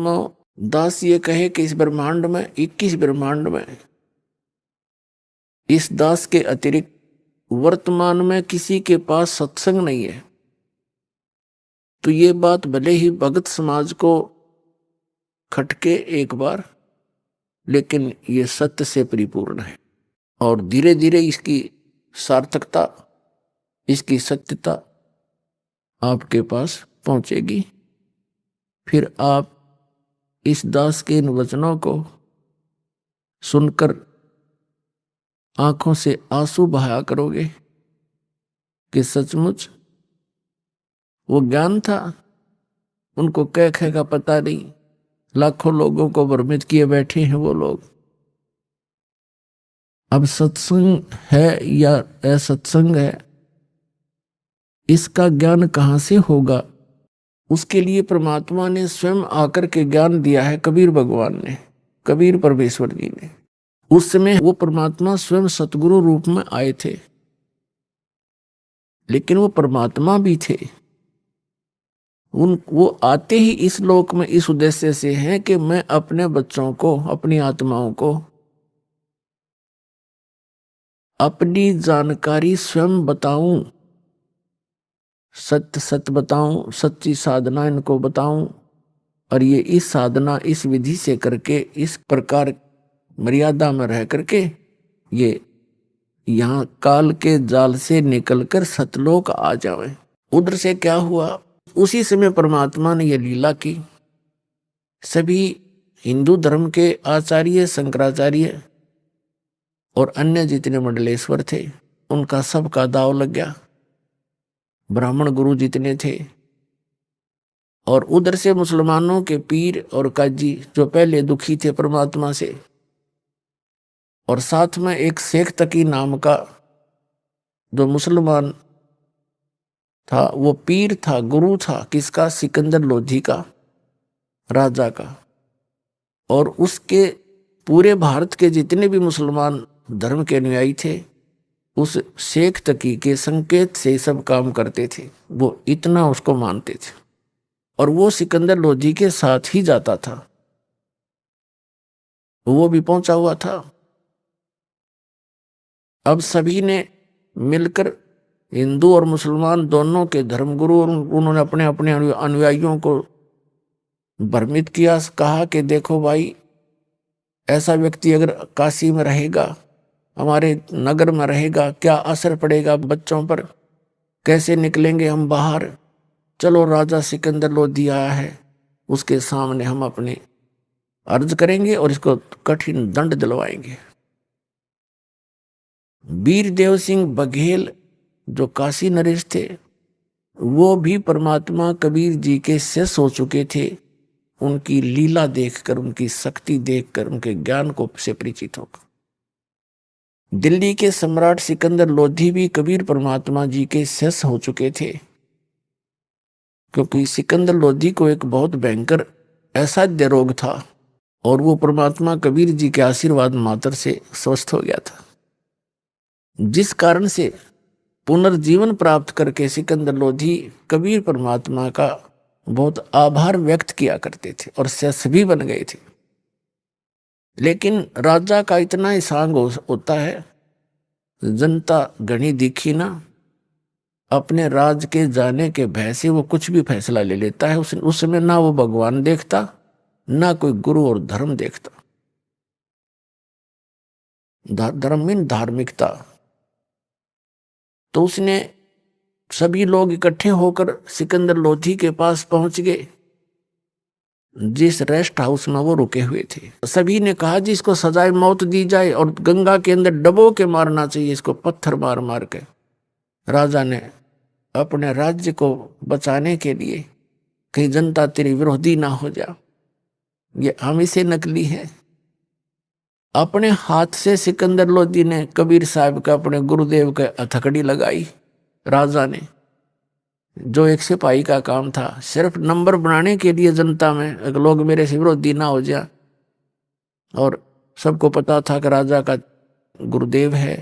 महात्माओं, दास ये कहे कि इस ब्रह्मांड में 21 ब्रह्मांड में इस दास के अतिरिक्त वर्तमान में किसी के पास सत्संग नहीं है, तो ये बात भले ही भगत समाज को खटके एक बार, लेकिन ये सत्य से परिपूर्ण है। और धीरे धीरे इसकी सार्थकता, इसकी सत्यता आपके पास पहुंचेगी। फिर आप इस दास के इन वचनों को सुनकर आंखों से आंसू बहाया करोगे कि सचमुच वो ज्ञान था, उनको कह कह का पता नहीं, लाखों लोगों को भ्रमित किए बैठे हैं वो लोग। अब सत्संग है या असत्संग है, इसका ज्ञान कहां से होगा? उसके लिए परमात्मा ने स्वयं आकर के ज्ञान दिया है, कबीर भगवान ने, कबीर परमेश्वर जी ने। उस समय वो परमात्मा स्वयं सतगुरु रूप में आए थे, लेकिन वो परमात्मा भी थे। वो आते ही इस लोक में इस उद्देश्य से हैं कि मैं अपने बच्चों को, अपनी आत्माओं को अपनी जानकारी स्वयं बताऊं, सत्य सत्य बताऊं, सच्ची साधना इनको बताऊं। और ये इस साधना, इस विधि से करके, इस प्रकार मर्यादा में रह करके ये यहाँ काल के जाल से निकलकर सतलोक आ जावे। उधर से क्या हुआ, उसी समय परमात्मा ने यह लीला की। सभी हिंदू धर्म के आचार्य, शंकराचार्य और अन्य जितने मंडलेश्वर थे, उनका सबका दाव लग गया। ब्राह्मण गुरु जितने थे, और उधर से मुसलमानों के पीर और काजी जो पहले दुखी थे परमात्मा से, और साथ में एक शेख तकी नाम का जो मुसलमान था, वो पीर था, गुरु था, किसका? सिकंदर लोधी का, राजा का। और उसके पूरे भारत के जितने भी मुसलमान धर्म के अनुयायी थे, उस शेख तकी के संकेत से सब काम करते थे। वो इतना उसको मानते थे, और वो सिकंदर लोधी के साथ ही जाता था, वो भी पहुंचा हुआ था। अब सभी ने मिलकर, हिंदू और मुसलमान दोनों के धर्मगुरु, उन्होंने अपने अपने अनुयायियों को भ्रमित किया। कहा कि देखो भाई, ऐसा व्यक्ति अगर काशी में रहेगा, हमारे नगर में रहेगा, क्या असर पड़ेगा बच्चों पर, कैसे निकलेंगे हम बाहर? चलो, राजा सिकंदर लोधी आया है, उसके सामने हम अपनी अर्ज करेंगे और इसको कठिन दंड दिलवाएंगे। वीरदेव सिंह बघेल जो काशी नरेश थे, वो भी परमात्मा कबीर जी के शिष्य हो चुके थे। उनकी लीला देखकर, उनकी शक्ति देखकर, उनके ज्ञान को से परिचित होकर दिल्ली के सम्राट सिकंदर लोधी भी कबीर परमात्मा जी के शिष्य हो चुके थे, क्योंकि सिकंदर लोधी को एक बहुत भयंकर असाध्य रोग था, और वो परमात्मा कबीर जी के आशीर्वाद मात्र से स्वस्थ हो गया था, जिस कारण से पुनर्जीवन प्राप्त करके सिकंदर लोधी कबीर परमात्मा का बहुत आभार व्यक्त किया करते थे और शिष्य भी बन गए थे। लेकिन राजा का इतना ही सांग होता है, जनता घनी दिखी ना, अपने राज के जाने के भय से वो कुछ भी फैसला ले लेता है। उस समय ना वो भगवान देखता, ना कोई गुरु और धर्म देखता। धर्म मीन धार्मिकता। तो उसने सभी लोग इकट्ठे होकर सिकंदर लोधी के पास पहुंच गए, जिस रेस्ट हाउस में वो रुके हुए थे। सभी ने कहा जी इसको सजाए मौत दी जाए और गंगा के अंदर डबो के मारना चाहिए, इसको पत्थर मार मार के। राजा ने अपने राज्य को बचाने के लिए, कहीं जनता तेरी विरोधी ना हो जा, ये हम इसे नकली है, अपने हाथ से सिकंदर लोधी ने कबीर साहब का, अपने गुरुदेव के हथकड़ी लगाई। राजा ने, जो एक सिपाही का काम था, सिर्फ नंबर बनाने के लिए जनता में लोग मेरे से विरोधी ना हो जाए, और सबको पता था कि राजा का गुरुदेव है,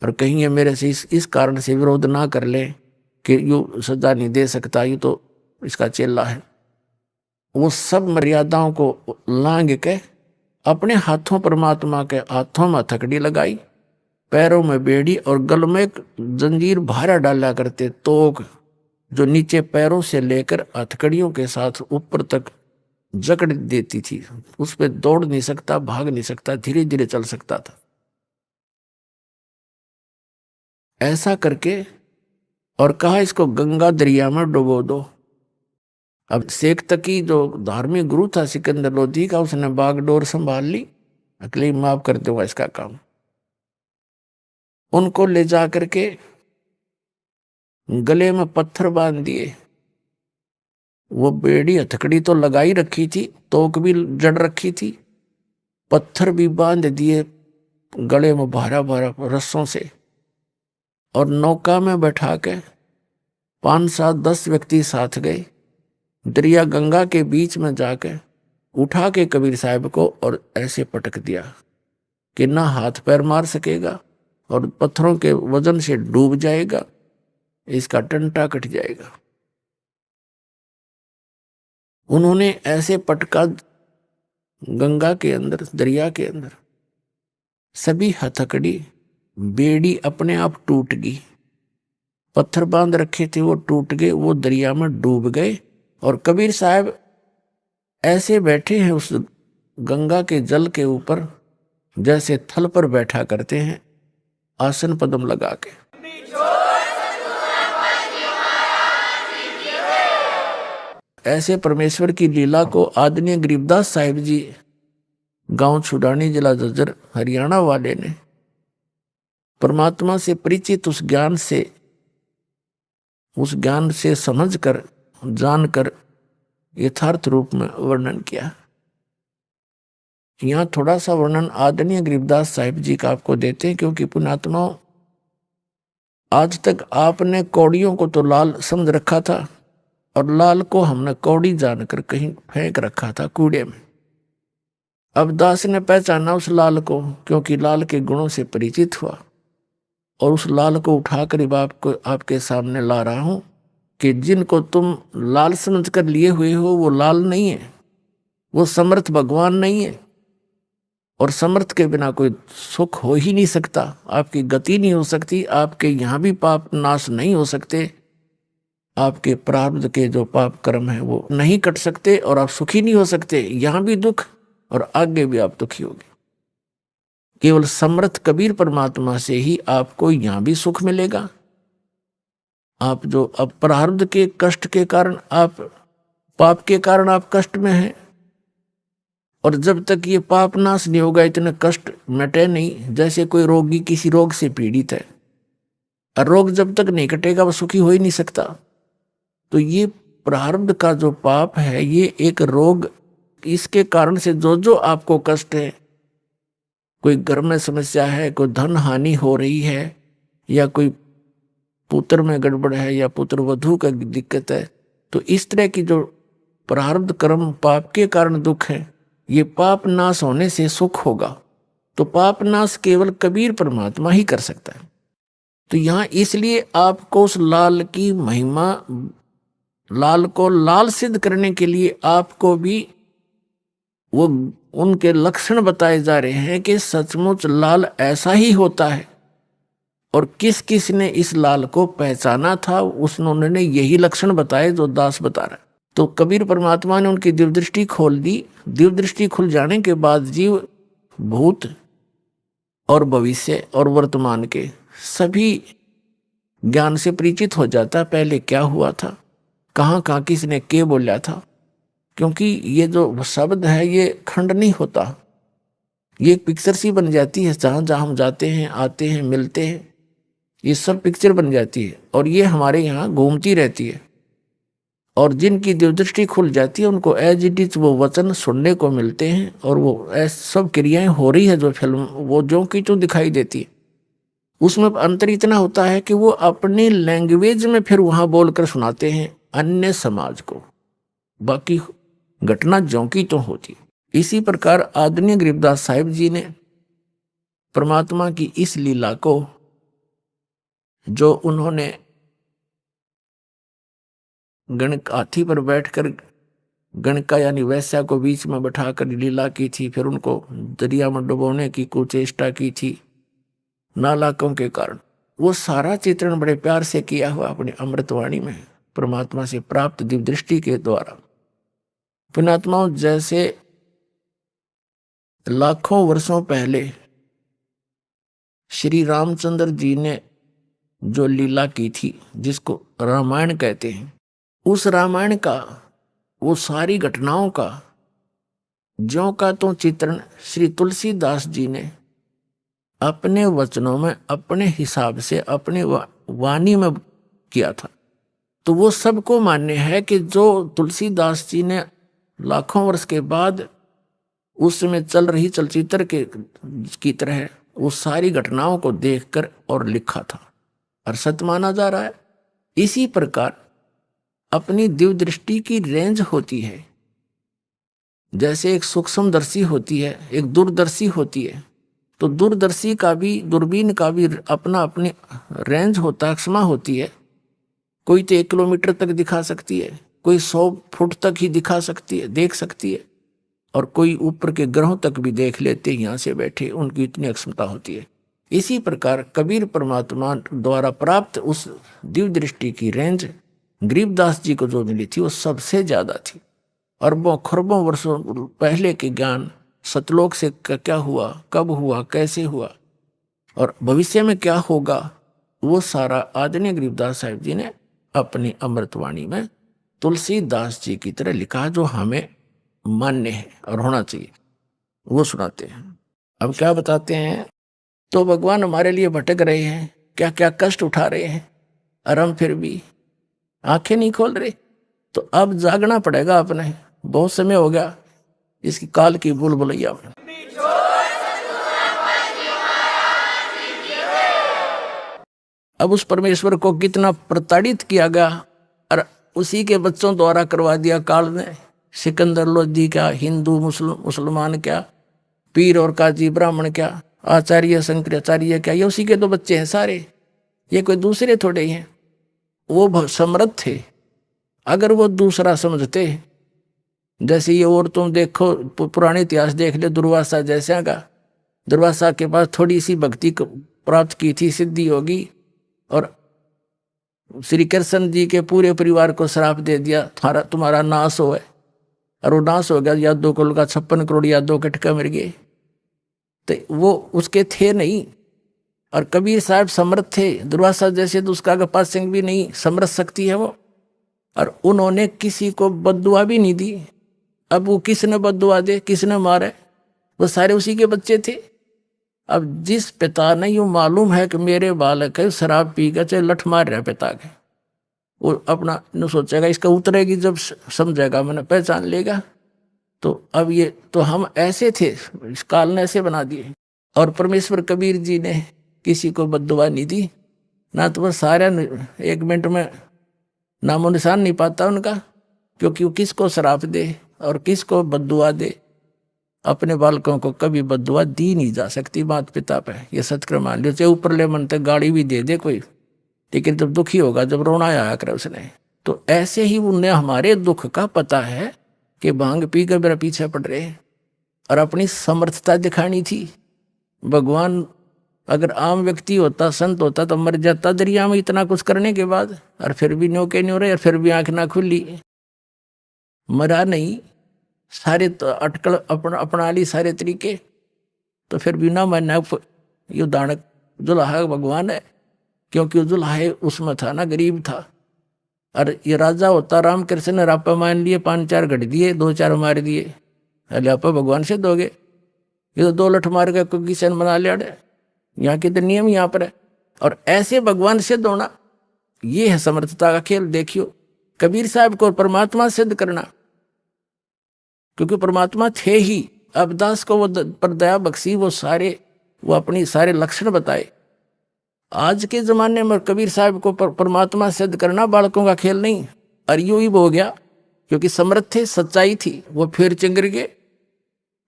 और कहीं ये मेरे से इस कारण से विरोध ना कर ले कि यूँ सजा नहीं दे सकता, यूँ तो इसका चेला है। वो सब मर्यादाओं को लांघ के अपने हाथों परमात्मा के हाथों में हथकड़ी लगाई, पैरों में बेड़ी और गल में एक जंजीर भारा डाला करते, तोक जो नीचे पैरों से लेकर हथकड़ियों के साथ ऊपर तक जकड़ देती थी। उस पे दौड़ नहीं सकता, भाग नहीं सकता, धीरे धीरे चल सकता था। ऐसा करके और कहा इसको गंगा दरिया में डुबो दो। अब शेख तकी जो धार्मिक गुरु था सिकंदर लोधी का, उसने बागडोर संभाल ली, अकेले माफ कर दूंगा इसका काम। उनको ले जा करके गले में पत्थर बांध दिए। वो बेड़ी हथकड़ी तो लगाई रखी थी, तोक भी जड़ रखी थी, पत्थर भी बांध दिए गले में भारा भारा रस्सों से, और नौका में बैठा के 5-7-10 व्यक्ति साथ गए। दरिया गंगा के बीच में जाके उठा के कबीर साहब को और ऐसे पटक दिया कि ना हाथ पैर मार सकेगा और पत्थरों के वजन से डूब जाएगा, इसका टंटा कट जाएगा। उन्होंने ऐसे पटका गंगा के अंदर, दरिया के अंदर, सभी हथकड़ी बेड़ी अपने आप टूट गई, पत्थर बांध रखे थे वो टूट गए, वो दरिया में डूब गए। और कबीर साहब ऐसे बैठे हैं उस गंगा के जल के ऊपर जैसे थल पर बैठा करते हैं, आसन पद्म लगा के। ऐसे परमेश्वर की लीला को आदरणीय गरीबदास साहिब जी, गांव छुड़ानी, जिला झज्जर, हरियाणा वाले ने परमात्मा से परिचित उस ज्ञान से समझकर, जानकर यथार्थ रूप में वर्णन किया। यहां थोड़ा सा वर्णन आदरणीय गरीबदास साहिब जी का आपको देते हैं, क्योंकि पुण्यात्माओं, आज तक आपने कौड़ियों को तो लाल समझ रखा था और लाल को हमने कौड़ी जानकर कहीं फेंक रखा था कूड़े में। अब दास ने पहचाना उस लाल को, क्योंकि लाल के गुणों से परिचित हुआ, और उस लाल को उठाकर आपको आपके सामने ला रहा हूं कि जिनको तुम लाल समझ कर लिए हुए हो वो लाल नहीं है, वो समर्थ भगवान नहीं है। और समर्थ के बिना कोई सुख हो ही नहीं सकता, आपकी गति नहीं हो सकती, आपके यहां भी पाप नाश नहीं हो सकते, आपके प्रारब्ध के जो पाप कर्म है वो नहीं कट सकते, और आप सुखी नहीं हो सकते, यहां भी दुख और आगे भी आप दुखी होगे। केवल समर्थ कबीर परमात्मा से ही आपको यहां भी सुख मिलेगा। आप जो अब प्रारब्ध के कष्ट के कारण, आप पाप के कारण आप कष्ट में हैं, और जब तक ये पाप नाश नहीं होगा इतने कष्ट मिटे नहीं। जैसे कोई रोगी किसी रोग से पीड़ित है, और रोग जब तक नहीं कटेगा वह सुखी हो ही नहीं सकता। तो ये प्रारब्ध का जो पाप है, ये एक रोग, इसके कारण से जो जो आपको कष्ट है, कोई घर में समस्या है, कोई धन हानि हो रही है, या कोई पुत्र में गड़बड़ है, या पुत्र वधू का दिक्कत है, तो इस तरह की जो प्रारब्ध कर्म पाप के कारण दुख है, ये पाप नाश होने से सुख होगा। तो पाप नाश केवल कबीर परमात्मा ही कर सकता है। तो यहां इसलिए आपको उस लाल की महिमा, लाल को लाल सिद्ध करने के लिए आपको भी वो उनके लक्षण बताए जा रहे हैं कि सचमुच लाल ऐसा ही होता है। और किस किस ने इस लाल को पहचाना था, उन्होंने यही लक्षण बताए जो दास बता रहा है। तो कबीर परमात्मा ने उनकी दिव्य दृष्टि खोल दी। दिव्य दृष्टि खुल जाने के बाद जीव भूत और भविष्य और वर्तमान के सभी ज्ञान से परिचित हो जाता है। पहले क्या हुआ था, कहाँ कहाँ किसने क्या बोला था, क्योंकि ये जो शब्द है ये खंड नहीं होता, ये एक पिक्चर सी बन जाती है। जहाँ जहाँ हम जाते हैं, आते हैं, मिलते हैं, ये सब पिक्चर बन जाती है, और ये हमारे यहाँ घूमती रहती है। और जिनकी दिव्यदृष्टि खुल जाती है उनको एज इट इज वो वचन सुनने को मिलते हैं, और वो ऐसी सब क्रियाएं हो रही है जो फिल्म वो जो की तो दिखाई देती है। उसमें अंतर इतना होता है कि वो अपनी लैंग्वेज में फिर वहां बोलकर सुनाते हैं अन्य समाज को, बाकी घटना ज्यों की तो होती। इसी प्रकार आदरणीय गरीबदास साहिब जी ने परमात्मा की इस लीला को, जो उन्होंने गणक हाथी पर बैठकर गणका यानी वैश्या को बीच में बैठाकर लीला की थी, फिर उनको दरिया में डुबोने की कुचेष्टा की थी नालाकों के कारण। वो सारा चित्रण बड़े प्यार से किया हुआ अपनी अमृतवाणी में परमात्मा से प्राप्त दिव्य दृष्टि के द्वारा। पुण्यात्माओं, जैसे लाखों वर्षों पहले श्री रामचंद्र जी ने जो लीला की थी, जिसको रामायण कहते हैं, उस रामायण का, वो सारी घटनाओं का ज्यों का तो चित्रण श्री तुलसीदास जी ने अपने वचनों में अपने हिसाब से अपनी वाणी में किया था। तो वो सबको मान्य है कि जो तुलसीदास जी ने लाखों वर्ष के बाद उस समय चल रही चलचित्र के की तरह वो सारी घटनाओं को देखकर और लिखा था और सत्य माना जा रहा है। इसी प्रकार अपनी दिव्य दृष्टि की रेंज होती है। जैसे एक सूक्ष्मदर्शी होती है, एक दूरदर्शी होती है, तो दूरदर्शी का भी, दूरबीन का भी अपना अपनी रेंज होता है, क्षमा होती है। कोई तो 1 किलोमीटर तक दिखा सकती है, कोई 100 फुट तक ही दिखा सकती है, देख सकती है, और कोई ऊपर के ग्रहों तक भी देख लेते हैं यहाँ से बैठे, उनकी इतनी अक्षमता होती है। इसी प्रकार कबीर परमात्मा द्वारा प्राप्त उस दिव्य दृष्टि की रेंज गरीबदास जी को जो मिली थी वो सबसे ज्यादा थी। अरबों खरबों वर्षों पहले के ज्ञान, सतलोक से क्या हुआ, कब हुआ, कैसे हुआ और भविष्य में क्या होगा, वो सारा आदरणीय गरीबदास साहिब जी ने अपनी अमृतवाणी में तुलसीदास जी की तरह लिखा, जो हमें मान्य है और होना चाहिए। वो सुनाते हैं। अब क्या बताते हैं, तो भगवान हमारे लिए भटक रहे हैं, क्या क्या कष्ट उठा रहे हैं, और हम फिर भी आंखें नहीं खोल रहे। तो अब जागना पड़ेगा अपने, बहुत समय हो गया इसकी काल की भूल भुलैया में। अब उस परमेश्वर को कितना प्रताड़ित किया गया और उसी के बच्चों द्वारा करवा दिया काल ने। सिकंदर लोधी क्या, हिंदू मुसलमान क्या, पीर और काजी ब्राह्मण क्या, आचार्य शंकराचार्य क्या, ये उसी के तो बच्चे हैं सारे, ये कोई दूसरे थोड़े ही हैं। वो समर्थ थे। अगर वो दूसरा समझते, जैसे ये, और तुम देखो पुराने इतिहास देख ले, दुर्वासा जैसा का, दुर्वासा के पास थोड़ी सी भक्ति प्राप्त की थी, सिद्धि होगी, और श्री कृष्ण जी के पूरे परिवार को श्राप दे दिया, तुम्हारा नाश हो है, और वो नाश हो गया। यादव कुल का 56 करोड़ यादव कटका मर गए। तो वो उसके थे नहीं। और कबीर साहब समर्थ थे, दुर्वासा जैसे तो उसका पास सिंह भी नहीं, समर्थ शक्ति है वो, और उन्होंने किसी को बद्दुआ भी नहीं दी। अब वो किसने बद्दुआ दे, किसने मारे, वो सारे उसी के बच्चे थे। अब जिस पिता ने यूं मालूम है कि मेरे बालक है शराब पी कर चाहे लठ मार रहा पिता के, वो अपना न सोचेगा, इसका उतरेगी जब समझेगा, मैंने पहचान लेगा। तो अब ये तो हम ऐसे थे, इस काल ने ऐसे बना दिए। और परमेश्वर कबीर जी ने किसी को बद्दुआ नहीं दी ना, तो वह सारा 1 मिनट में नामो निशान नहीं पाता उनका, क्योंकि वो किसको शराप दे और किसको बद्दुआ दे, अपने बालकों को कभी बद्दुआ दी नहीं जा सकती माता पिता पे। ये सत्क्रम मान लो, चाहे ऊपर ले मन तक गाड़ी भी दे दे कोई, लेकिन जब दुखी होगा, जब रोना आया करे उसने, तो ऐसे ही उन्हें हमारे दुख का पता है कि भांग पी कर मेरा पीछे पड़ रहे हैं, और अपनी समर्थता दिखानी थी। भगवान अगर आम व्यक्ति होता, संत होता, तो मर जाता दरिया में इतना कुछ करने के बाद, और फिर भी न्योके न्यो रहे, और फिर भी आंख ना खुली, मरा नहीं। सारे तो अटकल अपना ली सारे तरीके, तो फिर भी ना मानना। ये दानक दुल्हा भगवान है, क्योंकि दुल्हा उसमें था ना, गरीब था। और ये राजा होता, रामकृष्ण ने रापा मान लिए, 5-4 घट दिए, 2-4 मार दिए, अले आप भगवान से दोगे। ये तो 2 लठ मार के कोई किसान बना लिया, यहाँ के तो नियम यहाँ पर है। और ऐसे भगवान सिद्ध होना, ये है समर्थता का खेल। देखियो कबीर साहब को परमात्मा सिद्ध करना, क्योंकि परमात्मा थे ही। अबदास को वो पर दया बख्शी, वो अपनी सारे लक्षण बताए। आज के जमाने में कबीर साहब को परमात्मा सिद्ध करना बालकों का खेल नहीं। और यूं ही हो गया, क्योंकि समर्थ थे, सच्चाई थी, वो फिर चिंगर गए,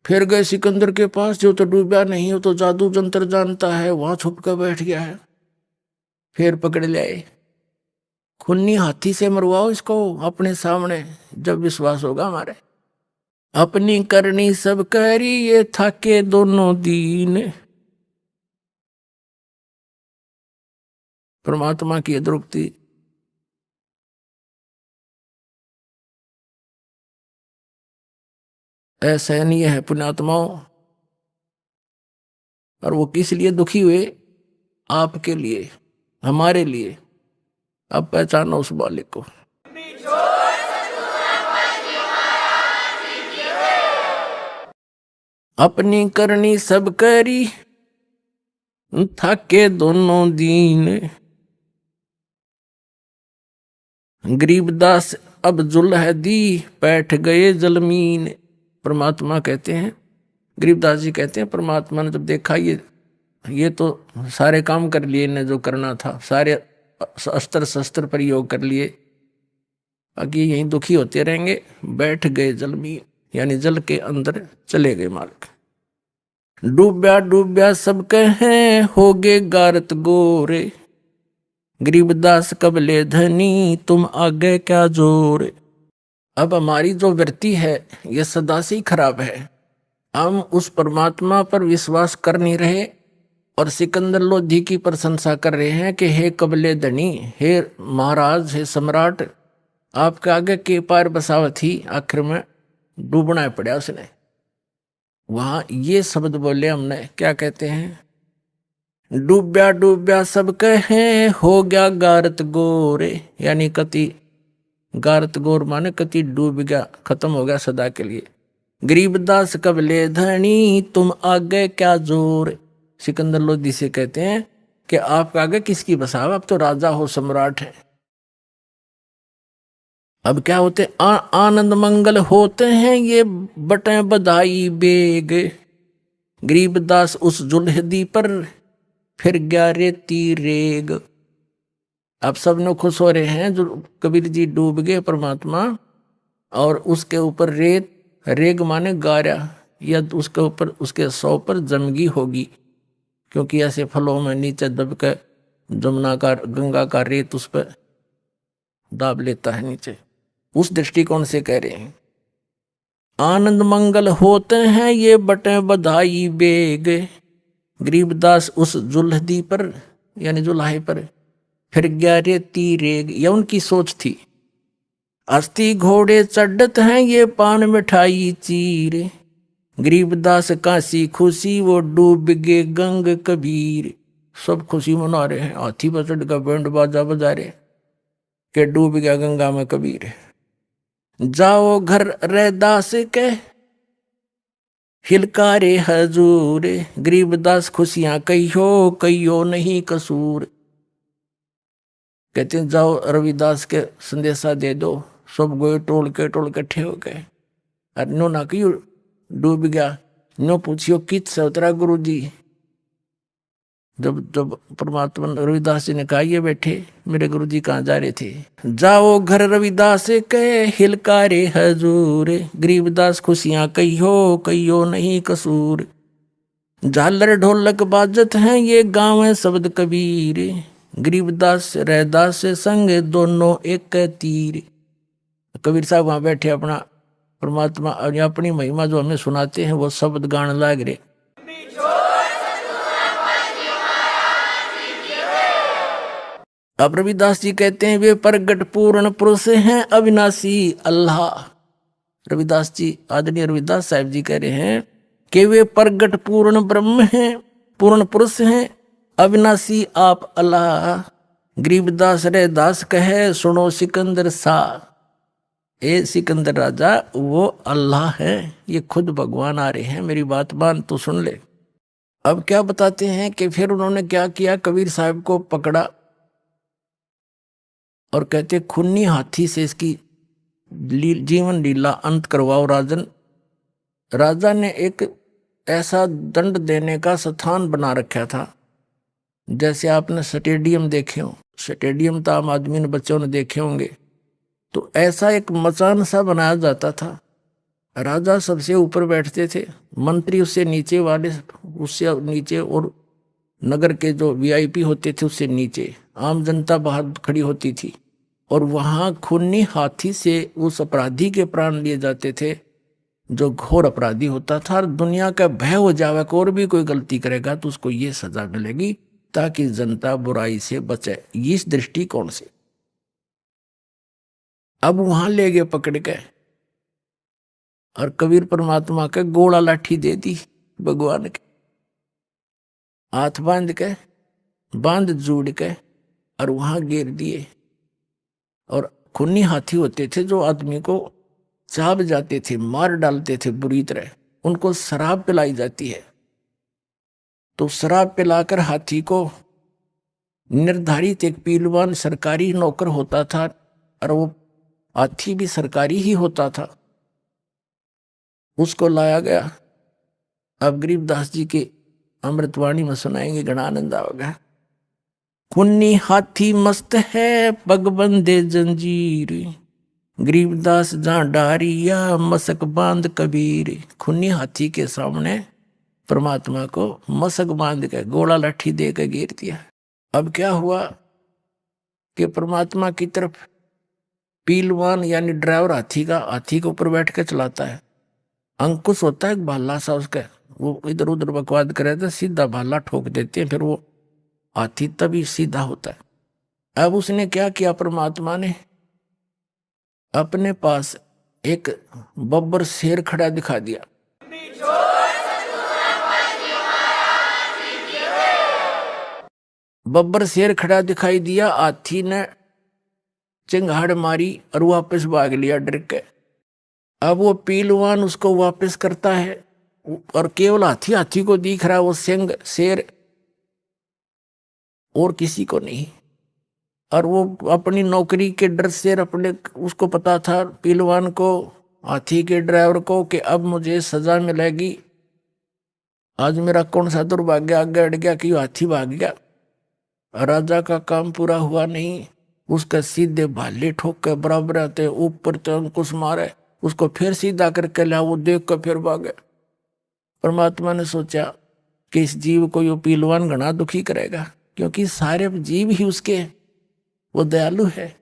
फिर गए सिकंदर के पास, जो तो डूबा नहीं, हो तो जादू जंतर जानता है, वहां छुप कर बैठ गया है। फिर पकड़ ले आए, खूनी हाथी से मरवाओ इसको अपने सामने, जब विश्वास होगा हमारे। अपनी करनी सब करी ये थाके दोनों दीन। परमात्मा की अद्रुक्ति। असहनीय है पुण्यात्माओं। और वो किस लिए दुखी हुए? आपके लिए, हमारे लिए। अब पहचानो उस बालिक को। अपनी करनी सब करी थाके दोनों दीन। गरीबदास अब जुल्ह दी बैठ गए जलमीन। परमात्मा कहते हैं, गरीबदास जी कहते हैं, परमात्मा ने जब देखा ये तो सारे काम कर लिए इन्हें जो करना था, सारे अस्त्र शस्त्र प्रयोग कर लिए, आगे यहीं दुखी होते रहेंगे। बैठ गए जलमीन, यानी जल के अंदर चले गए मालिक। डूब्या डूब्या सब कहें होगे गारत गोरे। गरीबदास कबले धनी तुम आगे क्या जोर। अब हमारी जो वृत्ति है ये सदा से ही खराब है। हम उस परमात्मा पर विश्वास कर नहीं रहे और सिकंदर लोधी की प्रशंसा कर रहे हैं कि हे कबले धनी, हे महाराज, हे सम्राट, आपके आगे के पार बसावत ही आखिर में डूबना पड़ा उसने। वहां ये शब्द बोले हमने, क्या कहते हैं? डूब्या डूब्या सब कहें हो गया गारत गोरे, यानी कति गारत गोर माने कति डूब गया, खत्म हो गया सदा के लिए। गरीबदास कबले धनी तुम आगे क्या जोर। सिकंदर लोधी से कहते हैं कि आप आगे किसकी बसाव, अब तो राजा हो, सम्राट है। अब क्या होते? आनंद मंगल होते हैं ये बटें बधाई बेग। गरीबदास उस जुल्हदी पर फिर गया रेती रेग। अब सब लोग खुश हो रहे हैं, जो कबीर जी डूब गए परमात्मा, और उसके ऊपर रेत, रेग माने गारा, या उसके ऊपर उसके सौ पर जमगी होगी, क्योंकि ऐसे फलों में नीचे दब के जमुना का, गंगा का रेत उस पर दाब लेता है नीचे। उस दृष्टिकोण से कह रहे हैं आनंद मंगल होते हैं ये बटें बधाई बेग। गरीबदास उस जुल्हदी पर, यानी जुल्हे पर फिर गया रेती रेग, यह उनकी सोच थी। अस्थि घोड़े चढ़त हैं ये पान मिठाई चीर। गरीबदास काशी खुशी वो डूब गे गंग कबीर। सब खुशी मना रहे हैं, हाथी पर चढ़ का बैंड बाजा बजा रहे के डूब गया गंगा में कबीर। जाओ घर रैदास के हिलकारे हजूर। गरीबदास खुशियां कहियो नहीं कसूर। कहते हैं जाओ रविदास के संदेशा दे दो। सब गोए टोल के इकट्ठे हो गए। नो ना क्यों डूब गया, नो पूछियो कित से उतरा गुरु जी। जब परमात्मा रविदास जी ने कहा ये बैठे मेरे गुरु जी कहाँ जा रहे थे? जाओ घर रविदास के हिलकारे हजूर। गरीबदास खुशियां कहियो नहीं कसूर। झालर ढोलक बाजत हैं ये गाँव है शब्द कबीर। गरीबदास रैदास से संग दोनों एक तीर। कबीर साहब वहां बैठे अपना परमात्मा और अपनी महिमा जो हमें सुनाते हैं वो शब्द गान लाग रहे। अब रविदास जी कहते हैं वे प्रगट पूर्ण पुरुष हैं अविनाशी अल्लाह। रविदास जी, आदरणीय रविदास साहब जी कह रहे हैं कि वे प्रगट पूर्ण ब्रह्म हैं, पूर्ण पुरुष हैं, अविनाशी आप अल्लाह। गरीबदास रैदास कहे सुनो सिकंदर सा। ए सिकंदर राजा वो अल्लाह है, ये खुद भगवान आ रहे हैं, मेरी बात मान तो सुन ले। अब क्या बताते हैं कि फिर उन्होंने क्या किया, कबीर साहब को पकड़ा और कहते खूनी हाथी से इसकी जीवन लीला अंत करवाओ राजन। राजा ने एक ऐसा दंड देने का स्थान बना रखा था, जैसे आपने स्टेडियम देखे हो, स्टेडियम तो आम आदमी ने, बच्चों ने देखे होंगे, तो ऐसा एक मचान सा बनाया जाता था। राजा सबसे ऊपर बैठते थे, मंत्री उससे नीचे, वाले उससे नीचे, और नगर के जो वीआईपी होते थे उससे नीचे, आम जनता बाहर खड़ी होती थी और वहां खूनी हाथी से उस अपराधी के प्राण लिए जाते थे जो घोर अपराधी होता था। और दुनिया का भय हो जावे कि और भी कोई गलती करेगा तो उसको ये सजा मिलेगी ताकि जनता बुराई से बचे, इस दृष्टिकोण से। अब वहां ले गए पकड़ के और कबीर परमात्मा के गोला लाठी दे दी भगवान के, हाथ बांध जोड़ के और वहां गिर दिए। और खूनी हाथी होते थे जो आदमी को चाब जाते थे, मार डालते थे बुरी तरह, उनको शराब पिलाई जाती है। तो शराब पिलाकर हाथी को निर्धारित एक पीलवान सरकारी नौकर होता था, और वो हाथी भी सरकारी ही होता था, उसको लाया गया। अब गरीबदास जी के अमृतवाणी में सुनाएंगे, घना आनंद आएगा। खूनी हाथी मस्त है पग बंदे जंजीर, गरीबदास जहां डारिया मसक बांध कबीर। खूनी हाथी के सामने परमात्मा को मसक बांध के गोला लाठी दे के गिर दिया। अब क्या हुआ कि परमात्मा की तरफ पीलवान यानी ड्राइवर हाथी के ऊपर बैठ के चलाता है। अंकुश होता है एक भाला सा उसका, वो इधर उधर बकवाद करे तो सीधा भाला ठोक देते हैं, फिर वो हाथी तभी सीधा होता है। अब उसने क्या किया, परमात्मा ने अपने पास एक बब्बर शेर खड़ा दिखा दिया। बब्बर शेर खड़ा दिखाई दिया, हाथी ने चिंगाड़ मारी और वापस भाग लिया डर के। अब वो पीलवान उसको वापस करता है और केवल हाथी को दिख रहा है वो सिंह शेर, और किसी को नहीं। और वो अपनी नौकरी के डर से अपने उसको पता था पीलवान को, हाथी के ड्राइवर को, कि अब मुझे सजा मिलेगी। आज मेरा कौन सा दुर्भाग्य आगे अड़ गया कि हाथी भाग गया। राजा का काम पूरा हुआ नहीं, उसका सीधे भाले ठोक के बराबर आते ऊपर तो अंकुश मारे, उसको फिर सीधा करके ला, वो देख कर फिर भागे। परमात्मा ने सोचा कि इस जीव को यो पीलवान घना दुखी करेगा, क्योंकि सारे जीव ही उसके, वो दयालु है।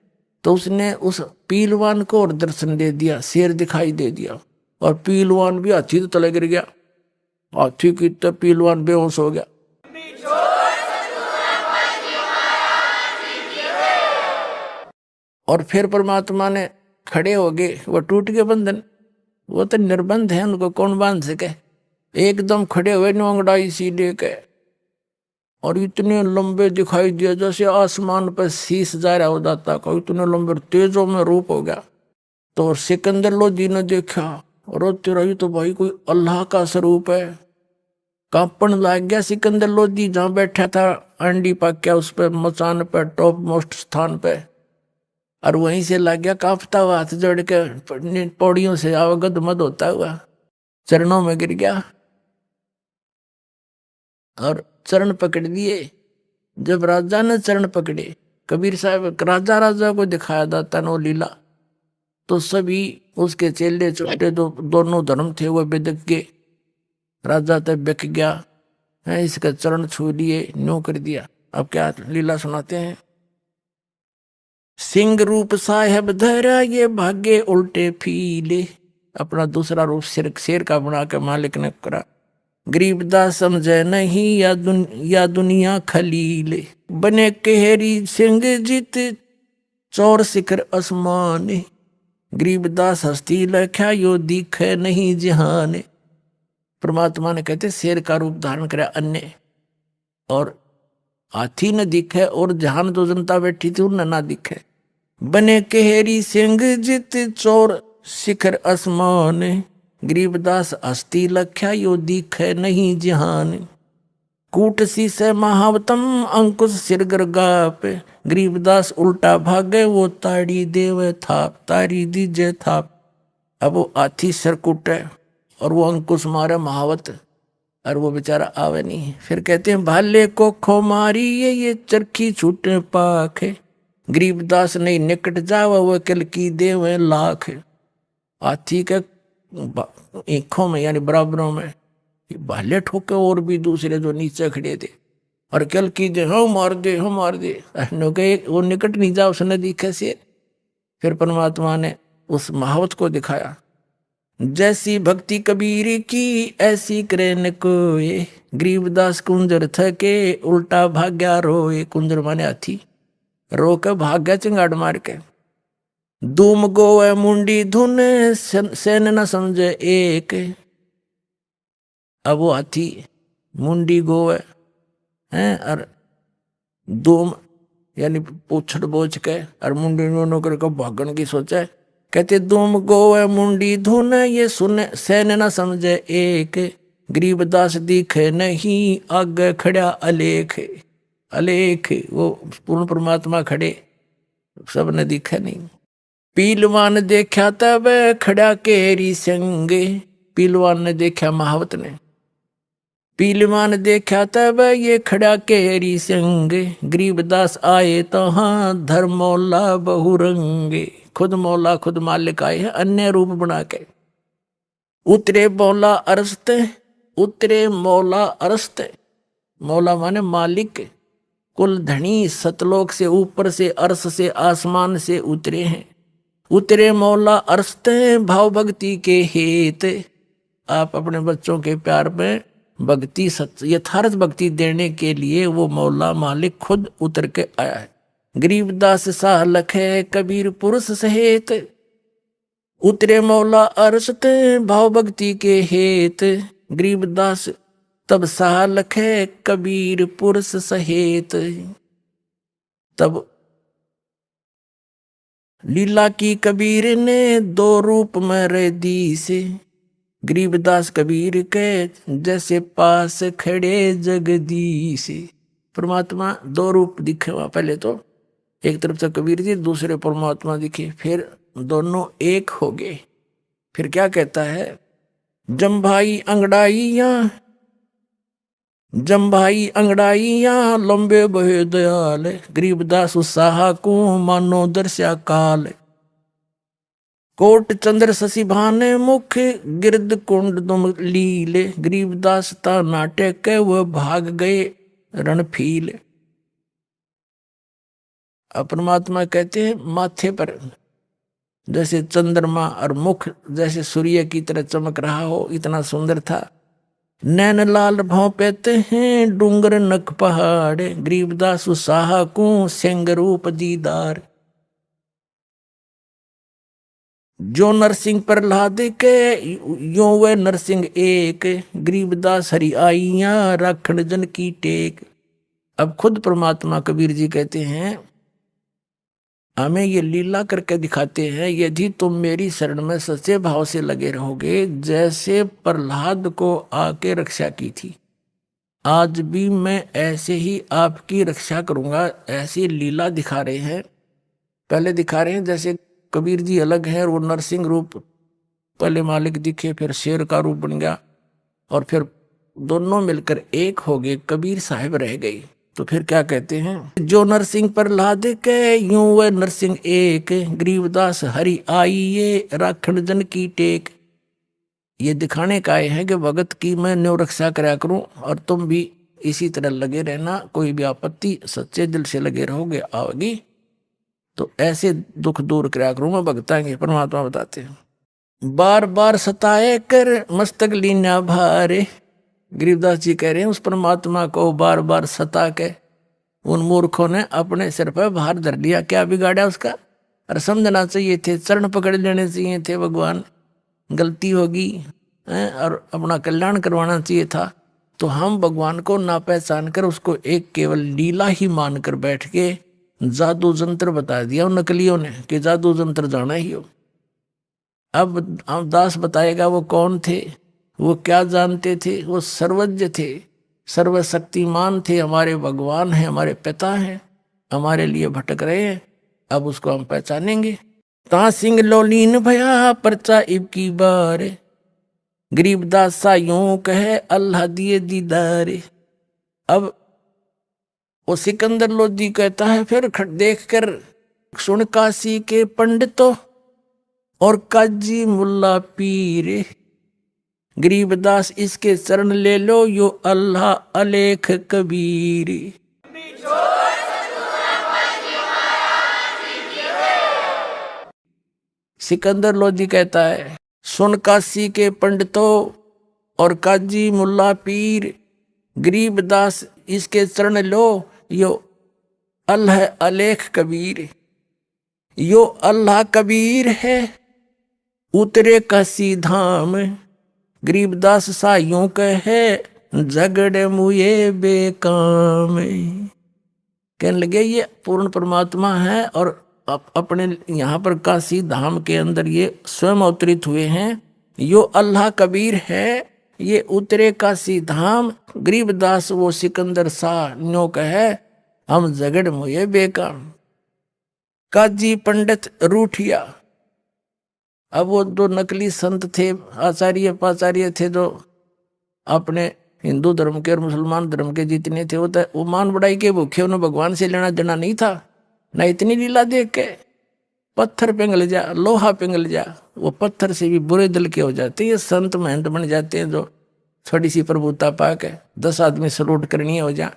तो उसने उस पीलवान को और दर्शन दे दिया, शेर दिखाई दे दिया, और पीलवान भी हाथी तो तले गिर गया, हाथी की तो पीलवान बेहोश हो गया। और फिर परमात्मा ने खड़े हो गए, वो टूट गए बंधन, वो तो निर्बंध है, उनको कौन बांध सके। एकदम खड़े हुए नोंगड़ाई सी लेके, और इतने लंबे दिखाई दिया जैसे आसमान पर शीश जा रहा हो जाता का, इतने लंबे तेजों में रूप हो गया। तो सिकंदर लोधी ने देखा, और तेरा ये तो भाई कोई अल्लाह का स्वरूप है। कांपन लग गया सिकंदर लोधी, जहां बैठा था अंडी पाक्या उस पर मचान पर टॉप मोस्ट स्थान पे, और वहीं से लग गया कांपता हुआ, हाथ जोड़ के पौड़ियों से अवगत मद होता हुआ चरणों में गिर गया और चरण पकड़ दिए। जब राजा ने चरण पकड़े, कबीर साहब राजा को दिखाया जाता नो लीला, तो सभी उसके चेले छोटे दोनों धर्म थे वो बिदक गए। राजा तब बिक गया है, इसका चरण छू लिए, न्यू कर दिया। अब क्या लीला सुनाते हैं। सिंह रूप साहेब धरा ये भागे उल्टे फीले, अपना दूसरा रूप शेर का बना के मालिक ने करा। गरीबदास समझे नहीं या दुनिया खलीले, बने केहरी सिंह जीत चौर शिखर आसमान। गरीबदास हस्ती लख्या यो दिखे नहीं जहान। परमात्मा ने कहते शेर का रूप धारण करा अन्य, और हाथी न दिखे, और जहान जो जनता बैठी थी उन्हें ना दिखे। बने केहरी सिंह जित चौर शिखर आसमान। गरीबदास हस्ती लख्या यो दिखे नहीं जहान। कूटसी से महावतम अंकुश सिर गर्गाप। गरीबदास उल्टा भागे वो ताड़ी देवे थाप, तारी दीजे थाप। अब वो हाथी सिर कूटे और वो अंकुश मारे महावत, और वो बेचारा आवे नहीं। फिर कहते हैं भाले को खो मारी ये चरखी छूटे पाख। गरीबदास नहीं निकट जावा वो कल की देवे लाख। हाथी के आंखों में यानी बराबरों में भाले ठोके, और भी दूसरे जो नीचे खड़े थे, और कल की दे हम मार दे हम मार दे। वो निकट नहीं जा, उसने दिखे शेर। फिर परमात्मा ने उस महावत को दिखाया, जैसी भक्ति कबीर की ऐसी करे न कोय, गरीबदास कुंजर थके उल्टा भाग्या रोए। कुंजर माने हाथी, रो के भाग्या चिंगाड़ मार के। धूम गोवे मुंडी धुन सेन न समझे एक। अब वो हाथी मुंडी गोवे हैं और धूम यानी पूछड़ बोझ के और मुंडी नो करके भागन की सोचे। कहते धूम गोवे मुंडी धुन ये सुन सेन न समझे एक। गरीबदास दिखे नहीं आगे खड़ा अलेख। अलेख वो पूर्ण परमात्मा खड़े, सब ने दिखा नहीं। पीलवान देखा तब खड़ा केरी संग। पीलवान ने देखा महावत ने, पीलवान देखा तब ये खड़ा केरी संग। गरीबदास आए तो हाँ धर्मौला बहुरंगे। खुद मौला खुद मालिक आए हैं अन्य रूप बना के। उतरे मौला अरस्त, उतरे मौला अरस्त। मौला माने मालिक, कुल धनी, सतलोक से ऊपर से अर्श से आसमान से उतरे हैं। उतरे मौला अरस्त भाव भक्ति के हेत। आप अपने बच्चों के प्यार में भक्ति यथार्थ भक्ति देने के लिए वो मौला मालिक खुद उतर के आया है। गरीबदास सा लखे कबीर पुरुष सहेत। उतरे मौला अरसत भाव भक्ति के हेत। गरीबदास तब सा लखे कबीर पुरुष सहेत। तब लीला की कबीर ने दो रूप में रह दी से। गरीबदास कबीर के जैसे पास खड़े जगदीश। परमात्मा दो रूप दिखे वहां, पहले तो एक तरफ से कबीर जी, दूसरे परमात्मा दिखे, फिर दोनों एक हो गए। फिर क्या कहता है, जम्भाई अंगड़ाइया, जम्भाई अंगड़ाइया लंबे बहे दयाल। गरीबदास उत्साह को मानो दर्शा काल। कोट चंद्र शशि भाने मुख गिरद कुंड तुम लीले। गरीबदास ता नाटक के वह भाग गए रणफील। परमात्मा कहते हैं माथे पर जैसे चंद्रमा और मुख जैसे सूर्य की तरह चमक रहा हो, इतना सुंदर था। नैन लाल भाव पेते हैं डूंगर नक पहाड़। गरीबदास उत्साह को सिंह रूप दीदार। जो नरसिंह प्रहलाद के यो वे नरसिंह एक। गरीबदास हरि आइया राखण जन की टेक। अब खुद परमात्मा कबीर जी कहते हैं, हमें ये लीला करके दिखाते हैं, यदि तुम मेरी शरण में सच्चे भाव से लगे रहोगे, जैसे प्रहलाद को आके रक्षा की थी, आज भी मैं ऐसे ही आपकी रक्षा करूंगा। ऐसी लीला दिखा रहे हैं। पहले दिखा रहे हैं जैसे कबीर जी अलग है और वो नरसिंह रूप, पहले मालिक दिखे, फिर शेर का रूप बन गया और फिर दोनों मिलकर एक हो गए, कबीर साहिब रह गई। तो फिर क्या कहते हैं, जो नरसिंह प्रहलाद के यूं वे नरसिंह एक। गरीबदास हरि आइये राखण जन की टेक। ये दिखाने का है कि भगत की मैं न्यू रक्षा कराया करूं और तुम भी इसी तरह लगे रहना। कोई भी आपत्ति सच्चे दिल से लगे रहोगे, आओगी तो ऐसे दुख दूर कराया करूं मैं भगताएंगे। परमात्मा बताते हैं, बार बार सताए कर मस्तक लीना भारे। गरीबदास जी कह रहे हैं उस परमात्मा को बार बार सता के उन मूर्खों ने अपने सिर पर भार धर लिया। क्या बिगाड़ा उसका? और समझना चाहिए थे, चरण पकड़ लेने चाहिए थे, भगवान गलती होगी और अपना कल्याण करवाना चाहिए था। तो हम भगवान को ना पहचान कर उसको एक केवल लीला ही मानकर बैठ के जादू जंत्र बता दिया उन नकलियों ने कि जादू जंत्र जाना ही हो। अब दास बताएगा वो कौन थे, वो क्या जानते थे। वो सर्वज्ञ थे, सर्वशक्तिमान थे, हमारे भगवान हैं, हमारे पिता हैं, हमारे लिए भटक रहे हैं। अब उसको हम पहचानेंगे। ता सिंह लोलीन भया परचा इब की बार। गरीबदास सा यूं कहे अल्लाह दिए दीदार। अब वो सिकंदर लोधी कहता है, फिर देख कर सुन काशी के पंडितों और काजी मुल्ला पीर। गरीबदास इसके चरण ले लो, यो अल्लाह अलेख कबीर। सिकंदर लोधी कहता है, सुन काशी के पंडितों और काजी मुल्ला पीर, गरीबदास इसके चरण लो, यो अल्लाह अलेख कबीर। यो अल्लाह कबीर है उतरे काशी धाम, गरीबदास साइयों कहे झगड़े मुए बेकाम। कहने लगे ये पूर्ण परमात्मा है और अपने यहाँ पर काशी धाम के अंदर ये स्वयं अवतरित हुए हैं। यो अल्लाह कबीर है ये उतरे काशी धाम, गरीबदास वो सिकंदर शाह न्यो कहे हम झगड़ मुए बेकाम। काजी पंडित रूठिया, अब वो दो नकली संत थे, आचार्य पाचार्य थे, जो अपने हिंदू धर्म के और मुसलमान धर्म के जितने थे वो मान बढ़ाई के भूखे, उन्हें भगवान से लेना देना नहीं था। ना इतनी लीला देख के पत्थर पिघल जा, लोहा पिघल जा, वो पत्थर से भी बुरे दिल के हो जाते हैं। ये संत महंत बन जाते हैं जो थोड़ी सी प्रभुता पाके 10 आदमी सलूट करनी हो जा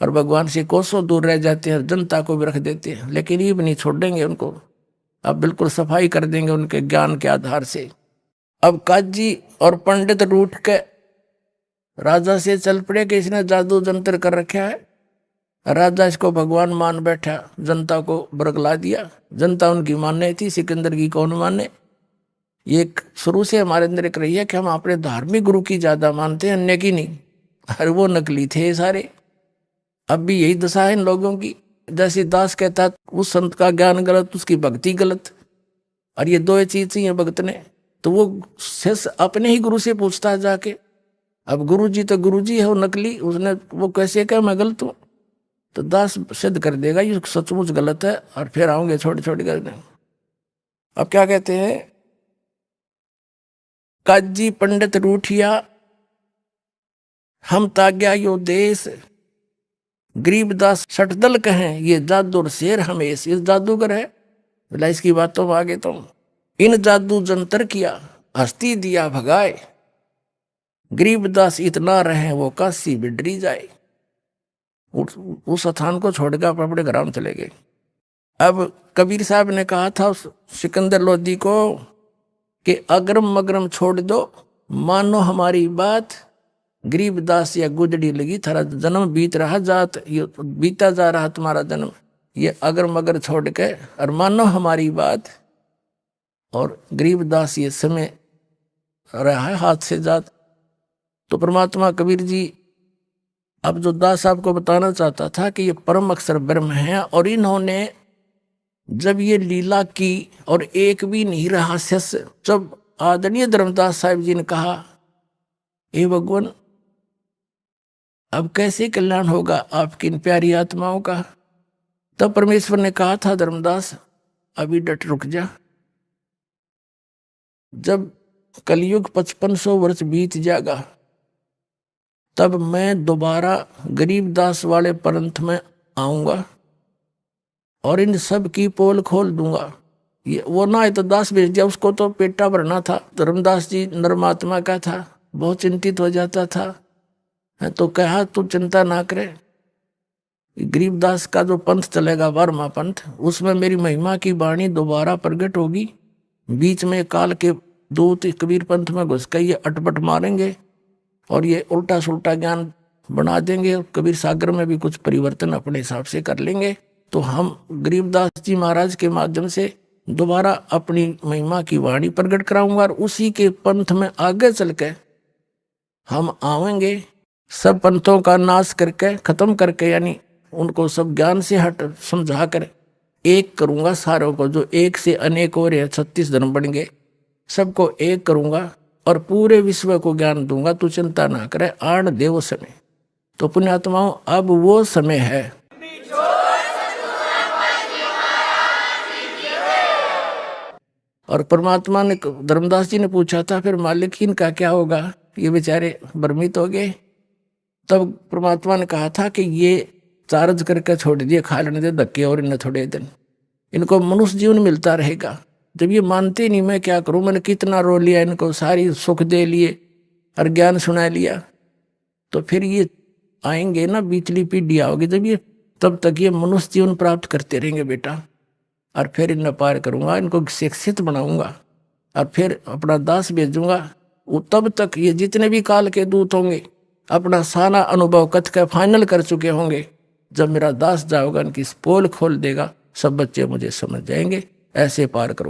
और भगवान से कोसों दूर रह जाते हैं, जनता को भी रख देते हैं। लेकिन ये भी नहीं छोड़ेंगे उनको, अब बिल्कुल सफाई कर देंगे उनके ज्ञान के आधार से। अब काजी और पंडित रूठ के राजा से चल पड़े कि इसने जादू जंतर कर रखा है। राजा इसको भगवान मान बैठा, जनता को बरगला दिया। जनता उनकी मानने थी, सिकंदर की कौन माने। ये शुरू से हमारे अंदर एक रही है कि हम अपने धार्मिक गुरु की ज्यादा मानते हैं, अन्य की नहीं। अरे वो नकली थे सारे। अब भी यही दशा है इन लोगों की। जैसे दास कहता है उस संत का ज्ञान गलत, उसकी भक्ति गलत, और ये दो चीज चाहिए भक्त ने। तो वो शिष्य अपने ही गुरु से पूछता है जाके। अब गुरु जी तो गुरु जी है, वो नकली, उसने वो कैसे कहा मैं गलत हूं, तो दास सिद्ध कर देगा ये सचमुच गलत है, और फिर आओगे छोटी छोटी करने। अब क्या कहते हैं, काजी पंडित रूठिया हम ताग्या यो देश, गरीबदास सटदल कहें ये जादू शेर हमेश। इस जादूगर है बोला, इसकी बातों में आगे तुम इन जादू जंतर किया, हस्ती दिया भगाए, गरीबदास इतना रहे वो काशी बिडरी जाए। उस स्थान को छोड़कर अपने घर में चले गए। अब कबीर साहब ने कहा था उस सिकंदर लोधी को कि अगरम मगरम छोड़ दो, मानो हमारी बात, गरीबदास या गुजड़ी लगी, थारा जन्म बीत रहा जात, ये बीता जा रहा तुम्हारा जन्म, ये अगर मगर छोड़ के और मानो हमारी बात। और गरीबदास ये समय रहा है हाथ से जात। तो परमात्मा कबीर जी अब जो दास साहब को बताना चाहता था कि ये परम अक्षर ब्रह्म है, और इन्होंने जब ये लीला की और एक भी नहीं रहा शिष्य, जब आदरणीय धर्मदास साहिब जी ने कहा हे भगवान अब कैसे कल्याण होगा आपकी इन प्यारी आत्माओं का, तब परमेश्वर ने कहा था धर्मदास अभी डट रुक जा। जब कलयुग 5500 वर्ष बीत जाएगा तब मैं दोबारा गरीबदास वाले पंथ में आऊंगा और इन सब की पोल खोल दूंगा। ये वो ना है तो दास भेज दिया, उसको तो पेटा भरना था। धर्मदास जी नर्मात्मा का था, बहुत चिंतित हो जाता था। तो कहा तू चिंता ना करे, गरीबदास का जो पंथ चलेगा 12वां पंथ, उसमें मेरी महिमा की वाणी दोबारा प्रकट होगी। बीच में काल के दूत कबीर पंथ में घुस के ये अटपट मारेंगे और ये उल्टा सुल्टा ज्ञान बना देंगे, और कबीर सागर में भी कुछ परिवर्तन अपने हिसाब से कर लेंगे। तो हम गरीबदास जी महाराज के माध्यम से दोबारा अपनी महिमा की वाणी प्रकट कराऊंगा, और उसी के पंथ में आगे चल के हम आवेंगे, सब पंथों का नाश करके खत्म करके, यानी उनको सब ज्ञान से हट समझा कर एक करूंगा सारों को। जो एक से अनेक हो रहे 36 धर्म बन गए, सबको एक करूंगा और पूरे विश्व को ज्ञान दूंगा। तू चिंता ना करे, आण दे वो समय। तो पुण्यात्माओं अब वो समय है। और परमात्मा ने धर्मदास जी ने पूछा था फिर मालिक इनका क्या होगा, ये बेचारे भ्रमित हो गए। तब परमात्मा ने कहा था कि ये चार्ज करके छोड़ दिए, खा लेने दे धक्के और इन्हें थोड़े दिन, इनको मनुष्य जीवन मिलता रहेगा। जब ये मानते नहीं मैं क्या करूं, मैंने कितना रो लिया, इनको सारी सुख दे लिए और ज्ञान सुना लिया, तो फिर ये आएंगे ना, बीचली पीढ़ी आओगी जब ये, तब तक ये मनुष्य जीवन प्राप्त करते रहेंगे बेटा। और फिर इन्हें पार करूंगा, इनको शिक्षित बनाऊंगा और फिर अपना दास भेजूंगा। वो तब तक ये जितने भी काल के दूत होंगे अपना सारा अनुभव कथ के फाइनल कर चुके होंगे। जब मेरा दास जाओगा, इनकी पोल खोल देगा, सब बच्चे मुझे समझ जाएंगे। ऐसे पार करूं।